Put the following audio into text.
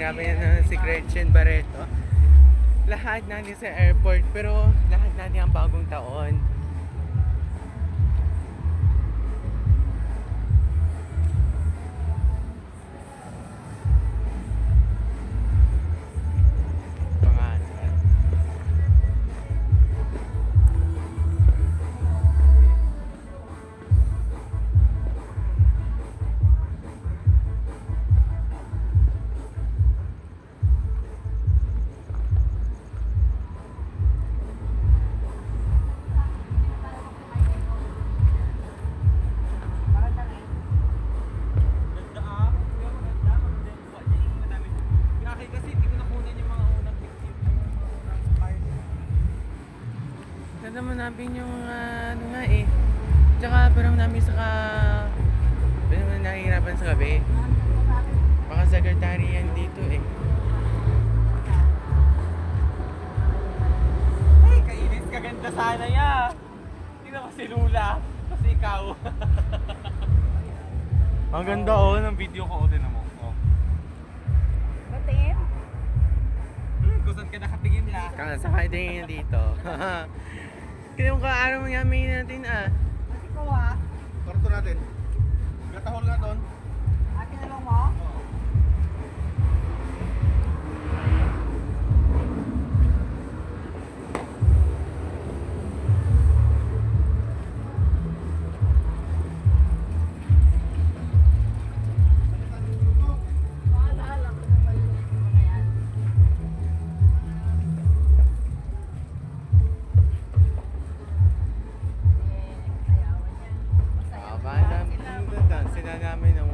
namin si Gretchen Barreto. Lahat natin sa airport, pero lahat natin ang bagong taon. Pangalan. Ganda mo namin yung ano nga eh. Tsaka parang namin parang namin nahihirapan sa gabi. Baka secretary yan dito eh. Ay, kainis ka ganda sana ya. Hindi na kasi Lula. Kasi ikaw. Ang ganda oh ng video ko. Din mo. Oh. Batiin? Kung saan ka nakatingin la. Kakasakay din yan dito. Kaya yung kaaraw namin natin Kasi ko ha? Karto natin. Gatahol nga doon. Akin na lang mo? Sila namin ng